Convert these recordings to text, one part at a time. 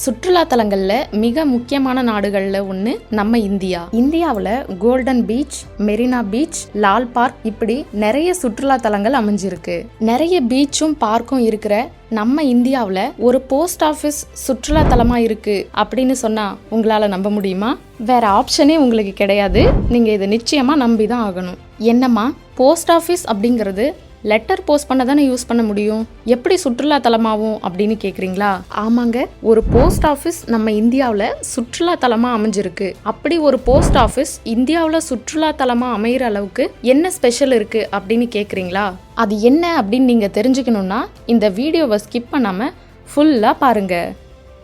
சுற்றுலா தலங்கள்ல மிக முக்கியமான நாடுகள்ல ஒண்ணு நம்ம இந்தியா. இந்தியாவுல golden beach, Marina beach, Lal park இப்படி நிறைய சுற்றுலா தலங்கள் அமைஞ்சிருக்கு. நிறைய பீச்சும் பார்க்கும் இருக்கிற நம்ம இந்தியாவில் ஒரு போஸ்ட் ஆஃபீஸ் சுற்றுலா தலமா இருக்கு அப்படின்னு சொன்னா உங்களால நம்ப முடியுமா? வேற ஆப்ஷனே உங்களுக்கு கிடையாது. நீங்க இதை நிச்சயமா நம்பிதான் ஆகணும். என்னம்மா போஸ்ட் ஆஃபீஸ் அப்படிங்கிறது லெட்டர் போஸ்ட் பண்ண தானே யூஸ் பண்ண முடியும், எப்படி சுற்றுலா தலமாகும் அப்படின்னு கேட்குறீங்களா? ஆமாங்க, ஒரு போஸ்ட் ஆஃபீஸ் நம்ம இந்தியாவில் சுற்றுலா தலமாக அமைஞ்சிருக்கு. அப்படி ஒரு போஸ்ட் ஆஃபீஸ் இந்தியாவில் சுற்றுலா தலமாக அமைகிற அளவுக்கு என்ன ஸ்பெஷல் இருக்கு அப்படின்னு கேட்குறீங்களா? அது என்ன அப்படின்னு நீங்கள் தெரிஞ்சுக்கணுன்னா இந்த வீடியோவை ஸ்கிப் பண்ணாமல் ஃபுல்லாக பாருங்க.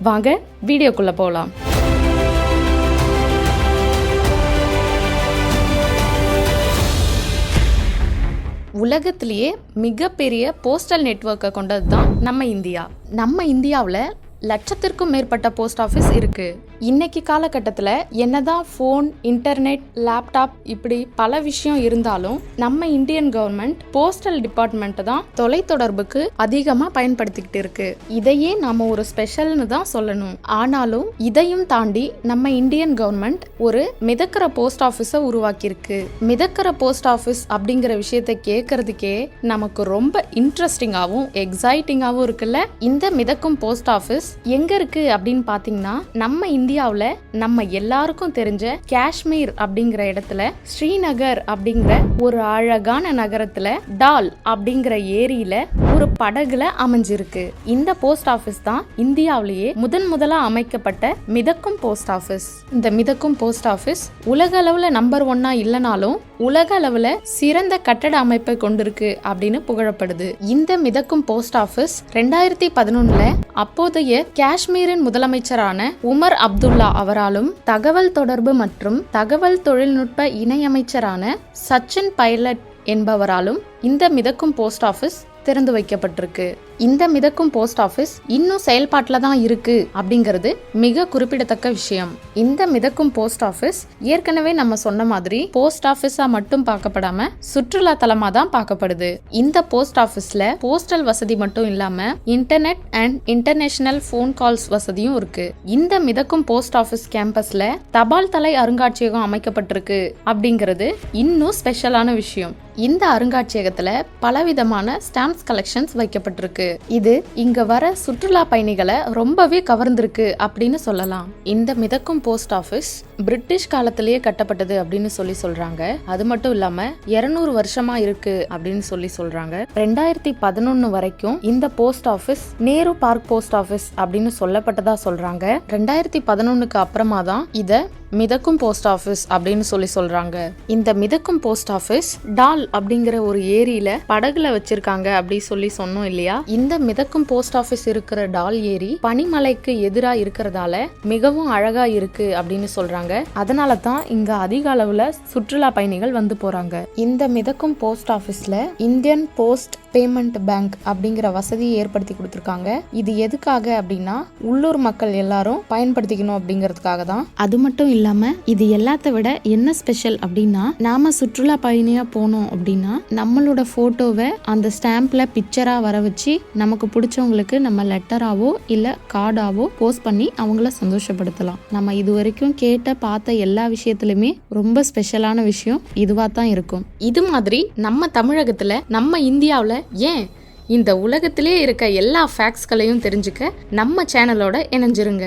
வாங்க வீடியோக்குள்ளே போகலாம். உலகத்திலேயே மிகப்பெரிய போஸ்டல் நெட்வொர்க்கை கொண்டது தான் நம்ம இந்தியா. நம்ம இந்தியாவில் லட்சத்திற்கும் மேற்பட்ட போஸ்ட் ஆஃபீஸ் இருக்கு. இன்னைக்கு காலகட்டத்தில் என்னதான் ஃபோன், இன்டர்நெட், லேப்டாப் இப்படி பல விஷயம் இருந்தாலும் நம்ம இந்தியன் கவர்மெண்ட் போஸ்டல் டிபார்ட்மெண்ட் தான் தொலைத்தொடர்புக்கு அதிகமாக பயன்படுத்திக்கிட்டு இருக்கு. இதையே நாம ஒரு ஸ்பெஷல்னு தான் சொல்லணும். ஆனாலும் இதையும் தாண்டி நம்ம இந்தியன் கவர்மெண்ட் ஒரு மிதக்கிற போஸ்ட் ஆஃபீஸை உருவாக்கியிருக்கு. மிதக்கிற போஸ்ட் ஆஃபீஸ் அப்படிங்கிற விஷயத்தை கேட்கறதுக்கே நமக்கு ரொம்ப இன்ட்ரெஸ்டிங்காகவும் எக்ஸைட்டிங்காகவும் இருக்குல்ல. இந்த மிதக்கும் போஸ்ட் ஆஃபீஸ் எங்க இருக்கு அப்படின்னு பாத்தீங்கன்னா நம்ம இந்தியாவுல நம்ம எல்லாருக்கும் தெரிஞ்ச காஷ்மீர் அப்படிங்கிற இடத்துல ஸ்ரீநகர் அப்படிங்கிற ஒரு அழகான நகரத்துல டால் அப்படிங்கிற ஏரியில ஒரு படகுல அமைஞ்சிருக்கு. இந்த போஸ்ட் ஆஃபீஸ் தான் இந்தியாவிலேயே முதலா அமைக்கப்பட்ட மிதக்கும் போஸ்ட் ஆஃபீஸ். இந்த மிதக்கும் போஸ்ட் ஆஃபீஸ் உலக அளவுல நம்பர் 1 இல்லைனாலும் உலக அளவுல சிறந்த கட்டட அமைப்பை கொண்டிருக்கு அப்படின்னு புகழப்படுது. இந்த மிதக்கும் போஸ்ட் ஆஃபீஸ் 2011 அப்போதைய காஷ்மீரின் முதலமைச்சரான உமர் அப்துல்லா அவராலும் தகவல் தொடர்பு மற்றும் தகவல் தொழில்நுட்ப இணையமைச்சரான சச்சின் பைலட் என்பவராலும் இந்த மிதக்கும் போஸ்ட் ஆஃபீஸ் திறந்து வைக்கப்பட்டிருக்கு. இந்த மிதக்கும் போஸ்ட் ஆஃபீஸ் இன்னும் செயல்பாட்டில் தான் இருக்கு அப்படிங்கிறது மிக குறிப்பிடத்தக்க விஷயம். இந்த மிதக்கும் போஸ்ட் ஆஃபீஸ் ஏற்கனவே நம்ம சொன்ன மாதிரி போஸ்ட் ஆஃபீஸா மட்டும் பார்க்கப்படாம சுற்றுலா தலமா தான் பார்க்கப்படுது. இந்த போஸ்ட் ஆஃபீஸ்ல போஸ்டல் வசதி மட்டும் இல்லாம internet and international phone calls வசதியும் இருக்கு. இந்த மிதக்கும் போஸ்ட் ஆஃபீஸ் கேம்பஸ்ல தபால் தலை அருங்காட்சியகம் அமைக்கப்பட்டிருக்கு அப்படிங்கிறது இன்னும் ஸ்பெஷலான விஷயம். இந்த அருங்காட்சியகத்துல பலவிதமான ஸ்டாம்ப்ஸ் கலெக்ஷன்ஸ் வைக்கப்பட்டிருக்கு. இது இங்க வர சுற்றுலா பயணிகளை ரொம்பவே கவர்ந்திருக்கு அப்படின்னு சொல்லலாம். இந்த மிதக்கும் போஸ்ட் ஆஃபீஸ் பிரிட்டிஷ் காலத்திலேயே கட்டப்பட்டது அப்படின்னு சொல்றாங்க. அது மட்டும் இல்லாம 200 வருஷமா இருக்கு அப்படின்னு சொல்றாங்க. 2011 வரைக்கும் இந்த post office Nehru park post office அப்படின்னு சொல்லப்பட்டதா சொல்றாங்க. 2011க்கு அப்புறமா தான் இத மிதக்கும் போஸ்ட் ஆஃபீஸ் அப்படின்னு சொல்றாங்க. இந்த மிதக்கும் போஸ்ட் ஆஃபீஸ் டால் அப்படிங்கிற ஒரு ஏரியில படகுல வச்சிருக்காங்க அப்படி சொன்னோம் இல்லையா. இந்த மிதக்கும் போஸ்ட் ஆஃபீஸ் இருக்கிற டால் ஏரி பனிமலைக்கு எதிராக இருக்கிறதால மிகவும் அழகா இருக்கு அப்படின்னு சொல்றாங்க. அதனால தான் இங்க அதிக அளவுல சுற்றுலா பயணிகள் வந்து போறாங்க. இந்த மிதக்கும் போஸ்ட் ஆஃபீஸ்ல இந்தியன் போஸ்ட் பேமெண்ட் பேங்க் அப்படிங்கிற வசதியை ஏற்படுத்தி கொடுத்திருக்காங்க. இது எதுக்காக அப்படின்னா உள்ளூர் மக்கள் எல்லாரும் பயன்படுத்திக்கணும் அப்படிங்கிறதுக்காக தான். அது மட்டும் இல்லாம இது எல்லாத்த விட என்ன ஸ்பெஷல் அப்படின்னா, நாம சுற்றுலா பயணியா போனோம் அப்படின்னா நம்மளோட போட்டோவை அந்த ஸ்டாம்ப்ல பிக்சரா வர வச்சு நமக்கு பிடிச்சவங்களுக்கு நம்ம லெட்டராவோ இல்ல கார்டாவோ போஸ்ட் பண்ணி அவங்கள சந்தோஷப்படுத்தலாம். நம்ம இது வரைக்கும் கேட்ட பார்த்த எல்லா விஷயத்திலுமே ரொம்ப ஸ்பெஷலான விஷயம் இதுவா தான் இருக்கும். இது மாதிரி நம்ம தமிழகத்துல நம்ம இந்தியாவில் ஏன் இந்த உலகத்திலே இருக்க எல்லா ஃபேக்ட்ஸ்களையும் தெரிஞ்சுக்க நம்ம சேனலோட இணைஞ்சிருங்க.